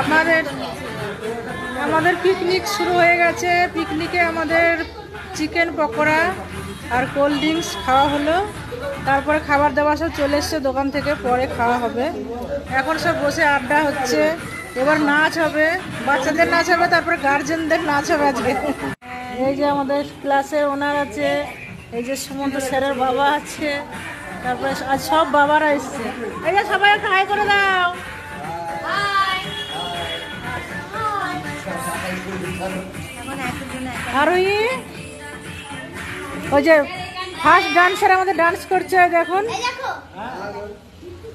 আমাদের আমাদের পিকনিক শুরু হয়ে গেছে। পিকনিকে আমাদের চিকেন পকোড়া আর কোল্ড ড্রিঙ্কস খাওয়া হলো। তারপরে খাবার দাবার সব চলে এসছে দোকান থেকে, পরে খাওয়া হবে। এখন সব বসে আড্ডা হচ্ছে। এবার নাচ হবে, বাচ্চাদের নাচ হবে, তারপরে গার্জেনদের নাচ হবে আজকে। এই যে আমাদের ক্লাসের ওনার আছে, এই যে সুমন্ত স্যারের বাবা আছে, তারপরে আজ সব বাবারা এসছে। এই যে সবাই একটা হাই করে দাও। আর ওই যে ফার্স্ট ডান্সার আমাদের ডান্স করছে দেখুন।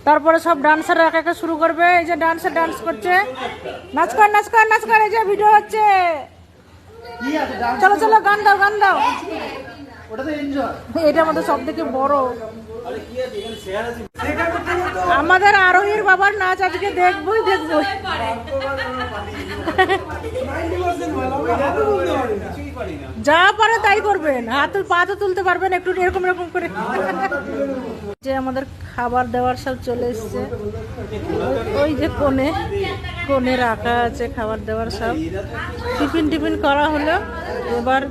তারপরে সব ডান্সাররা এক একা শুরু করবে। এই যে ডান্সার ডান্স করছে, নাচ কর নাচ কর নাচ কর। এই যে ভিডিও হচ্ছে, চলো চলো গান দাও গান দাও। এটা আমাদের সব থেকে বড়। আমাদের আরোহীর বাবার নাচ আজকে দেখবই দেখবই। যা পারে তাই করবেন, হাত পা তো তুলতে পারবেন একটু এরকম এরকম করে। যে আমাদের খাবার দাবার সব চলে এসছে। ওই যে কোণে কোণে রাখা আছে খাবার দাবার সব। টিফিন টিফিন করা হলো, এবার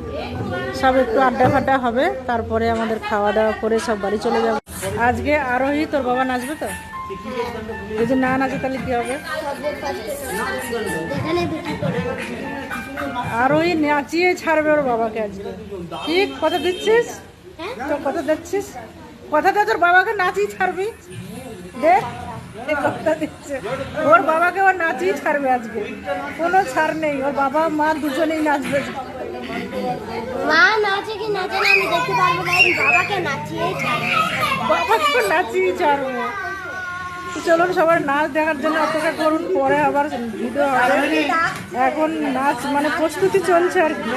সব একটু আড্ডা ফাড্ডা হবে, তারপরে আমাদের খাওয়া দাওয়া করে সব বাড়ি চলে যাবে। আজকে আরোহী তোর বাবা নাচবে তো? যদি না নাচে তাহলে কি হবে? আরোহী নাচিয়ে ছাড়বে ওর বাবাকে আজকে। ঠিক কথা দিচ্ছিস? তো কথা দিচ্ছিস, কথাটা তোর বাবাকে নাচিয়ে ছাড়বি। দেখ কথা দিচ্ছে, ওর বাবাকে ওর নাচিয়ে ছাড়বে আজকে, কোনো ছাড় নেই। ওর বাবা মা দুজনেই নাচবে। মা নাচে কি নাচে না আমি দেখতে পারবো না, বাবাকে নাচিয়েই ছাড়বে। বাবাকে নাচিয়ে ছাড়বে। চলুন সবার নাচ দেখার জন্য অপেক্ষা করুন, পরে আবার ভিডিও হবে। এখন নাচ মানে প্রস্তুতি চলছে আর কি।